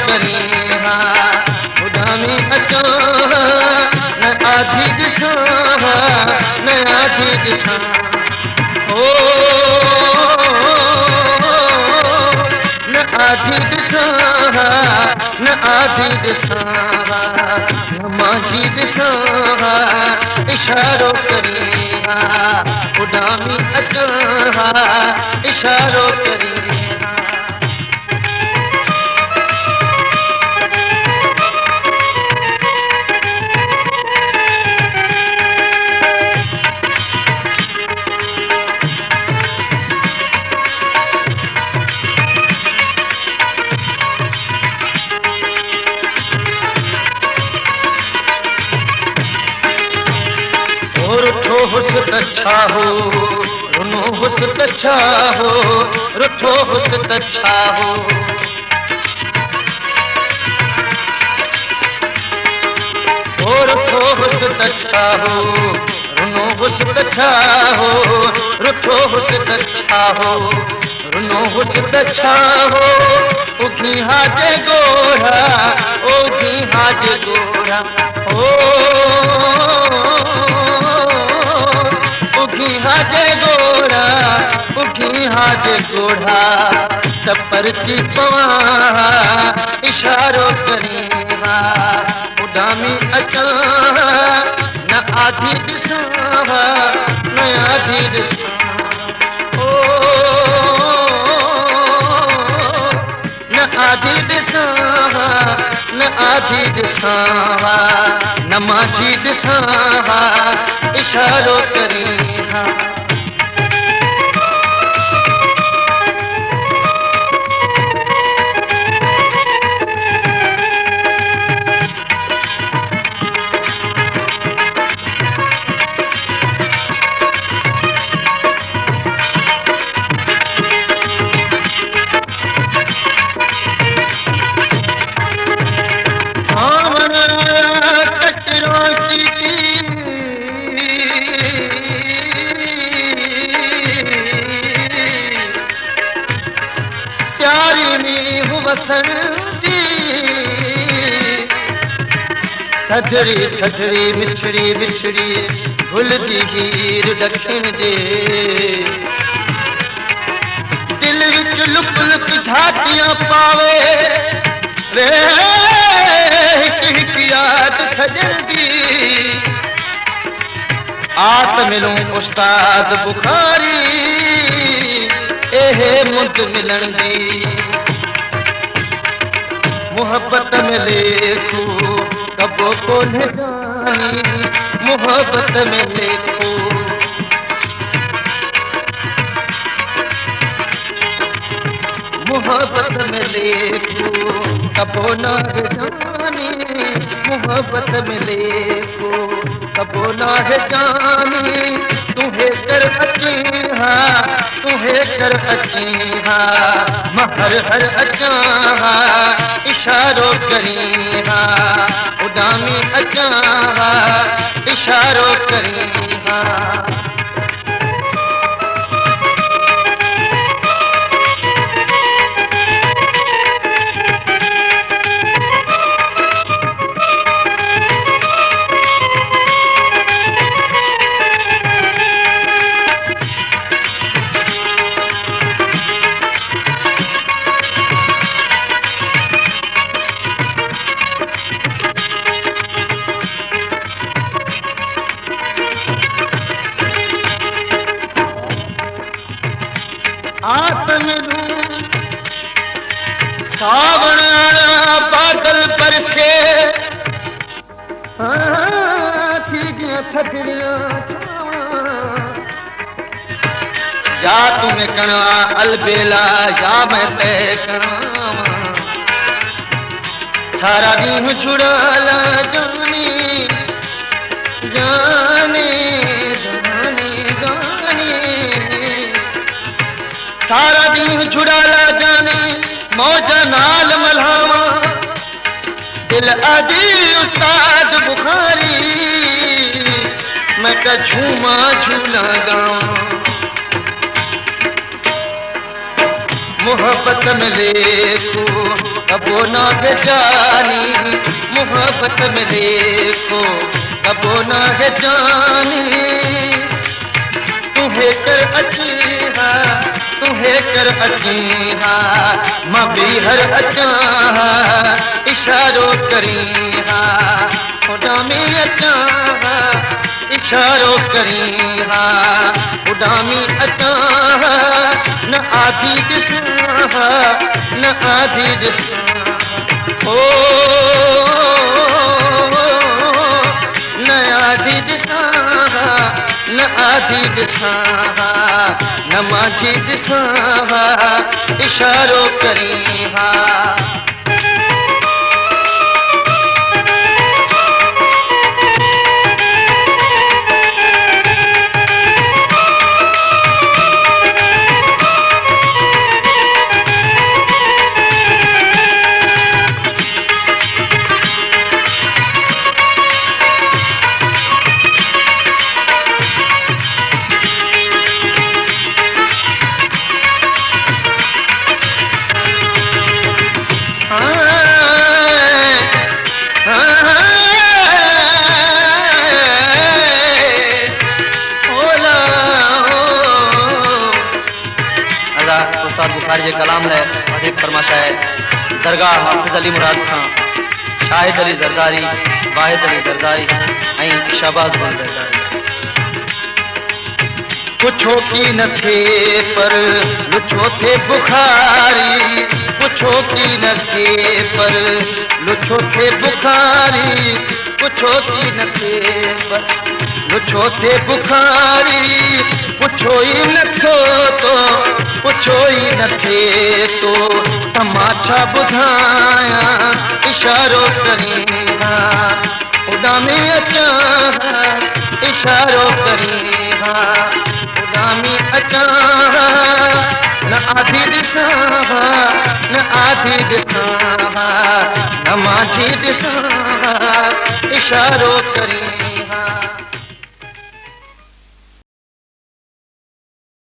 करी हाँ उडामी अचो न आधी दिशा न आधी दिशा ओ न आधी दिशा न आधी दिशा न माझी दिशा इशारो करी हाँ उडामी अचो इशारो करी अच्छा हो रुनो हुस्न अच्छा हो रुठो हुस्न अच्छा हो रुठो हुस्न अच्छा हो रुनो हुस्न अच्छा हो रुठो हुस्न अच्छा हो रुनो हुस्न अच्छा हो उगी हाजे गोरा उगी हाजे गोरा उगी हाजे गोरा उगी हाजे गोरा सपर की पवा इशारो करी उडामी अचा न आधी दिशा न आधी दिशा न आधी दिशा न आधी दिशा न माझी दिशा इशारो करी थधड़ी थधड़ी मिठड़ी मिठड़ी भुलदी हीर दखिण दे दिल विच लुक लुक झाटियां पावे रे हिक याद सजदी आत मिलूं उस्ताद बुखारी एहे मुद मिलन दी मोहब्बत में लेखू कबो को न जानी मोहब्बत में लेखू मोहब्बत में लेखू कबो न जानी मोहब्बत में लेखू कबो न जानी तुम्हें कर अची हाँ तुम्हें कर अची हाँ महर हर अचा इशारो करी हाँ उडामी अचा इशारो करी हाँ सावन बादल पर से थी गया थकड़ियां या तुम्हें कणा अलबेला या मैं तय कणा सारा दिन छुड़ाला जानी जानी जानी जानी सारा दिन छुड़ाला जानी मौजा नाल मल्हावा दिल आदि उस्ताद बुखारी मैं का झूमा झूला गाऊं मोहब्बत में देखो कबो ना है जानी, मोहब्बत में देखो कबो ना है जानी। तुम्हें कर अची हा, तुम्हें कर अची हा, मां भी हर अचा हा, इशारो करी हा, खुदा में अचा हा, इशारो करी हा, खुदा में अचा हा, न आधी दिसा न आधी दिसा। ओ न आधी दिसा न आधी दिसा न माझी दिसा, इशारो करी हा। बुखारी जे कलाम लाइ वधीक फरमाइश आहे। दरगाह हाफ़िज़ अली मुराद खां शाहिद अली ज़रदारी, वाहिद अली ज़रदारी ऐं शहबाज़ गुल ज़रदारी। पुछो की न थे पर लुछो थे बुखारी, पुछो की न थे पर लुछो थे बुखारी, पुछो की न थे पर लुछो थे बुखारी, पुछो ही न थो तो पुछो ही न थे तो तमाशा बुधाया, इशारो करी हा, खुदा में अचा हा, इशारो करी हा, खुदा में अचा हा, न आधी दिसा न आधी दिसा न माझी दिसा, इशारो करी